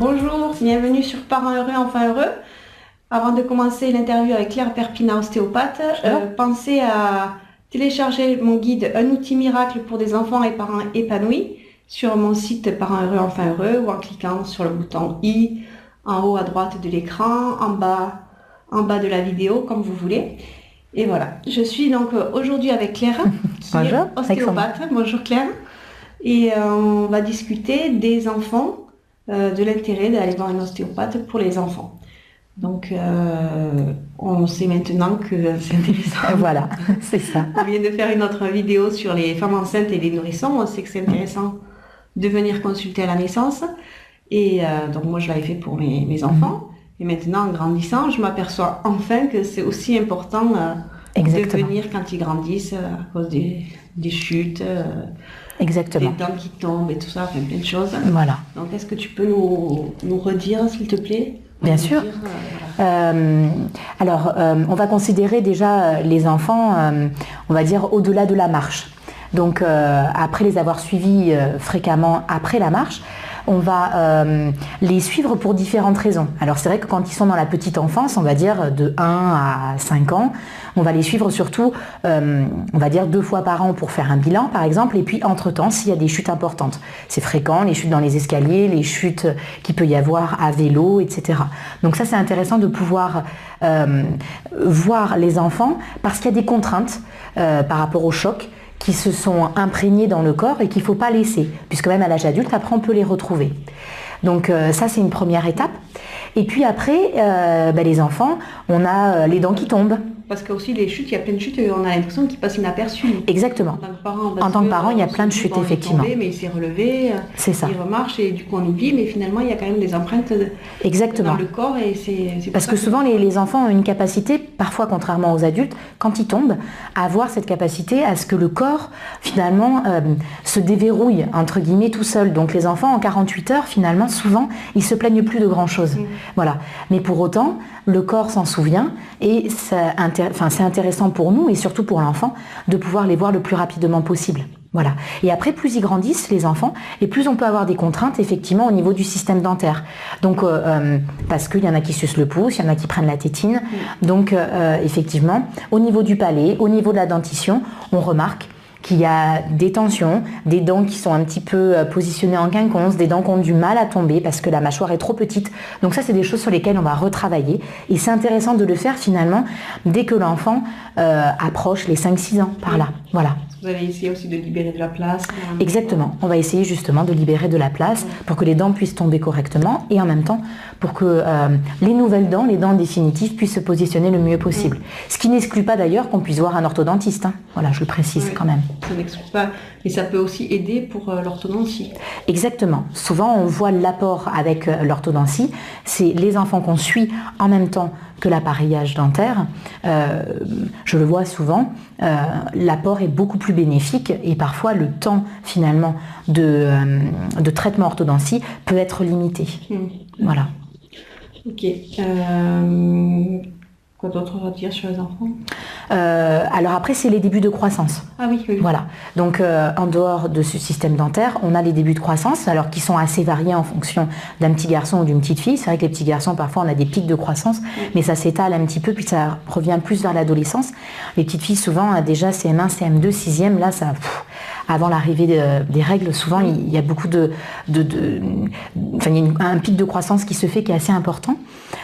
Bonjour, bienvenue sur Parents heureux, enfants heureux. Avant de commencer l'interview avec Claire Perpina, ostéopathe, pensez à télécharger mon guide Un outil miracle pour des enfants et parents épanouis sur mon site Parents heureux, enfants heureux, ou en cliquant sur le bouton i en haut à droite de l'écran, en bas de la vidéo, comme vous voulez. Et voilà, je suis donc aujourd'hui avec Claire, qui est ostéopathe. Bonjour Claire. Et on va discuter des enfants, de l'intérêt d'aller voir un ostéopathe pour les enfants. Donc, on sait maintenant que c'est intéressant. Voilà, c'est ça. On vient de faire une autre vidéo sur les femmes enceintes et les nourrissons. On sait que c'est intéressant de venir consulter à la naissance. Et donc, moi, je l'avais fait pour mes enfants. Et maintenant, en grandissant, je m'aperçois enfin que c'est aussi important de venir quand ils grandissent à cause des chutes. Exactement. Les dents qui tombent et tout ça, enfin plein de choses. Voilà. Donc, est-ce que tu peux nous redire, s'il te plaît? Bien sûr. Alors, on va considérer déjà les enfants, on va dire, au-delà de la marche. Donc, après les avoir suivis fréquemment après la marche, on va les suivre pour différentes raisons. Alors c'est vrai que quand ils sont dans la petite enfance, on va dire de 1 à 5 ans, on va les suivre surtout, on va dire 2 fois par an pour faire un bilan par exemple, et puis entre-temps s'il y a des chutes importantes. C'est fréquent, les chutes dans les escaliers, les chutes qu'il peut y avoir à vélo, etc. Donc ça c'est intéressant de pouvoir voir les enfants parce qu'il y a des contraintes par rapport au choc qui se sont imprégnés dans le corps et qu'il ne faut pas laisser, puisque même à l'âge adulte, après on peut les retrouver. Donc ça c'est une première étape. Et puis après, les enfants, on a les dents qui tombent. Parce que aussi les chutes, il y a plein de chutes, on a l'impression qu'ils passent inaperçus. Exactement. En tant que parent, il y a plein de chutes, effectivement. Mais il s'est relevé, c'est ça. Il remarche et du coup on oublie, mais finalement il y a quand même des empreintes Exactement. dans le corps. Et c'est parce que souvent les enfants ont une capacité, parfois contrairement aux adultes, quand ils tombent, à avoir cette capacité à ce que le corps finalement se déverrouille, entre guillemets, tout seul. Donc les enfants en 48 heures, finalement, souvent, ils se plaignent plus de grand chose. Voilà. Mais pour autant, le corps s'en souvient et c'est intéressant pour nous et surtout pour l'enfant de pouvoir les voir le plus rapidement possible. Voilà. Et après, plus ils grandissent, les enfants, et plus on peut avoir des contraintes, effectivement, au niveau du système dentaire. Donc, parce qu'il y en a qui sucent le pouce, il y en a qui prennent la tétine. Donc, effectivement, au niveau du palais, au niveau de la dentition, on remarque qu'il y a des tensions, des dents qui sont un petit peu positionnées en quinconce, des dents qui ont du mal à tomber parce que la mâchoire est trop petite. Donc ça, c'est des choses sur lesquelles on va retravailler. Et c'est intéressant de le faire finalement dès que l'enfant approche les 5-6 ans par là. Voilà. Vous allez essayer aussi de libérer de la place. Exactement. On va essayer justement de libérer de la place pour que les dents puissent tomber correctement et en même temps pour que les nouvelles dents, les dents définitives, puissent se positionner le mieux possible. Ce qui n'exclut pas d'ailleurs qu'on puisse voir un orthodontiste. Hein. Voilà, je le précise quand même. Ça n'exclut pas, mais ça peut aussi aider pour l'orthodontie. Exactement. Souvent, on voit l'apport avec l'orthodontie. C'est les enfants qu'on suit en même temps que l'appareillage dentaire. Je le vois souvent, l'apport est beaucoup plus bénéfique et parfois le temps finalement de traitement orthodontie peut être limité. Voilà. Ok. Quoi d'autre à dire sur les enfants? Alors après, c'est les débuts de croissance. Ah oui. Voilà. Donc en dehors de ce système dentaire, on a les débuts de croissance, alors qui sont assez variés en fonction d'un petit garçon ou d'une petite fille. C'est vrai que les petits garçons, parfois, on a des pics de croissance, mais ça s'étale un petit peu, puis ça revient plus vers l'adolescence. Les petites filles, souvent, déjà CM1, CM2, 6e, là, ça... avant l'arrivée des règles, souvent, il y a beaucoup il y a un pic de croissance qui se fait qui est assez important.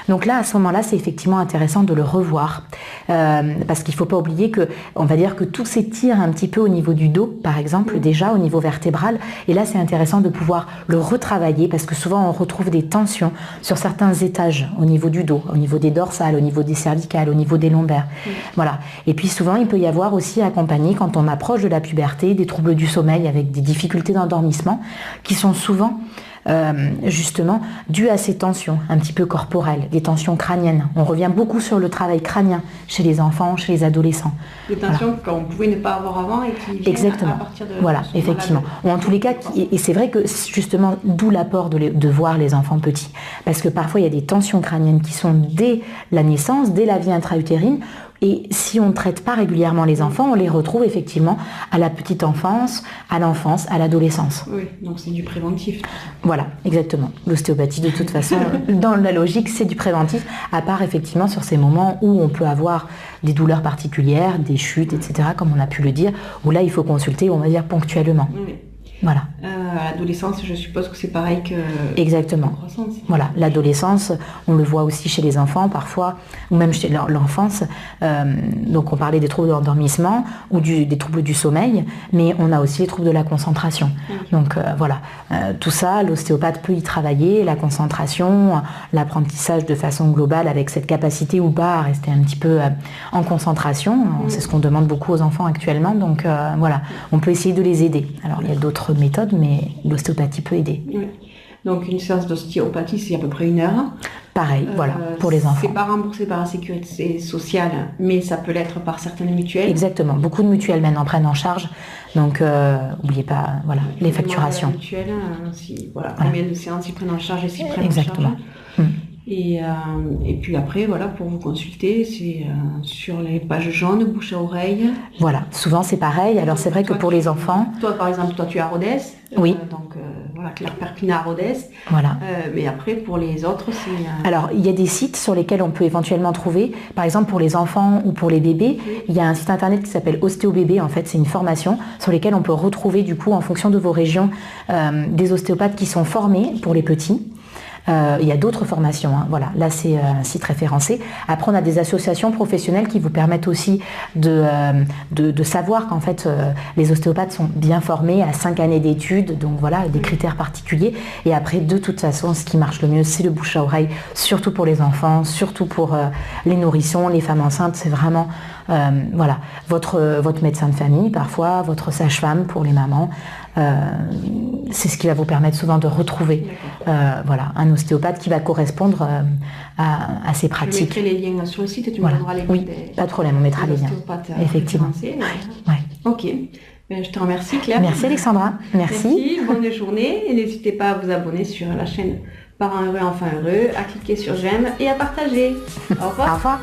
Donc là, à ce moment-là, c'est effectivement intéressant de le revoir. Parce qu'il ne faut pas oublier on va dire que tout s'étire un petit peu au niveau du dos, par exemple, déjà au niveau vertébral. Et là, c'est intéressant de pouvoir le retravailler parce que souvent, on retrouve des tensions sur certains étages au niveau du dos, au niveau des dorsales, au niveau des cervicales, au niveau des lombaires. Voilà. Et puis souvent, il peut y avoir aussi accompagné, quand on approche de la puberté, des troubles du sommeil avec des difficultés d'endormissement qui sont souvent justement dues à ces tensions un petit peu corporelles, des tensions crâniennes. On revient beaucoup sur le travail crânien chez les enfants, chez les adolescents. Des tensions qu'on pouvait ne pas avoir avant et qui viennent à partir de... Voilà, effectivement. Ou en tous les cas, et c'est vrai que justement, d'où l'apport de voir les enfants petits. Parce que parfois, il y a des tensions crâniennes qui sont dès la naissance, dès la vie intra-utérine, Et si on ne traite pas régulièrement les enfants, on les retrouve effectivement à la petite enfance, à l'enfance, à l'adolescence. Oui, donc c'est du préventif. Voilà, exactement. L'ostéopathie, de toute façon, dans la logique, c'est du préventif, à part effectivement sur ces moments où on peut avoir des douleurs particulières, des chutes, etc., comme on a pu le dire, où là, il faut consulter, on va dire, ponctuellement. Oui. Voilà. À l'adolescence, je suppose que c'est pareil que exactement. la croissance. Voilà, l'adolescence, on le voit aussi chez les enfants parfois, ou même chez l'enfance. Donc on parlait des troubles d'endormissement ou des troubles du sommeil, mais on a aussi les troubles de la concentration. Donc voilà, tout ça, l'ostéopathe peut y travailler, la concentration, l'apprentissage de façon globale avec cette capacité ou pas à rester un petit peu en concentration. C'est ce qu'on demande beaucoup aux enfants actuellement, donc voilà, on peut essayer de les aider. Alors il y a d'autres méthodes, mais l'ostéopathie peut aider. Oui. Donc une séance d'ostéopathie, c'est à peu près 1 heure. Pareil, voilà, pour les enfants. C'est pas remboursé par la sécurité sociale, mais ça peut l'être par certaines mutuelles. Exactement, beaucoup de mutuelles maintenant prennent en charge, donc n'oubliez pas voilà, les facturations. Mutuelle, combien de séances ils prennent en charge et s'ils prennent exactement. en charge. Et puis après, voilà, pour vous consulter, c'est sur les pages jaunes, bouche à oreille. Voilà, souvent c'est pareil. Alors c'est vrai que pour les enfants... Toi, par exemple, toi tu es à Rodez. Oui. Voilà, Claire Perpina à Rodez. Voilà. Mais après, pour les autres, c'est... Alors, il y a des sites sur lesquels on peut éventuellement trouver. Par exemple, pour les enfants ou pour les bébés, il y a un site internet qui s'appelle Ostéobébé. En fait, c'est une formation sur lesquelles on peut retrouver, du coup, en fonction de vos régions, des ostéopathes qui sont formés pour les petits. Il y a d'autres formations, hein. Voilà, là c'est un site référencé. Après on a des associations professionnelles qui vous permettent aussi de savoir qu'en fait les ostéopathes sont bien formés à 5 années d'études, donc voilà, des critères particuliers. Et après de toute façon ce qui marche le mieux c'est le bouche à oreille, surtout pour les enfants, surtout pour les nourrissons, les femmes enceintes, c'est vraiment voilà, votre médecin de famille parfois, votre sage-femme pour les mamans. C'est ce qui va vous permettre souvent de retrouver voilà, un ostéopathe qui va correspondre à ces pratiques. Je mettrai les liens sur le site et tu me donneras les liens. Oui, pas de problème, on mettra les liens. Effectivement. Ouais. Ok. Je te remercie Claire. Merci Alexandra. Merci. Bonne journée et n'hésitez pas à vous abonner sur la chaîne Parents heureux, enfants heureux, à cliquer sur j'aime et à partager. Au revoir. Au revoir.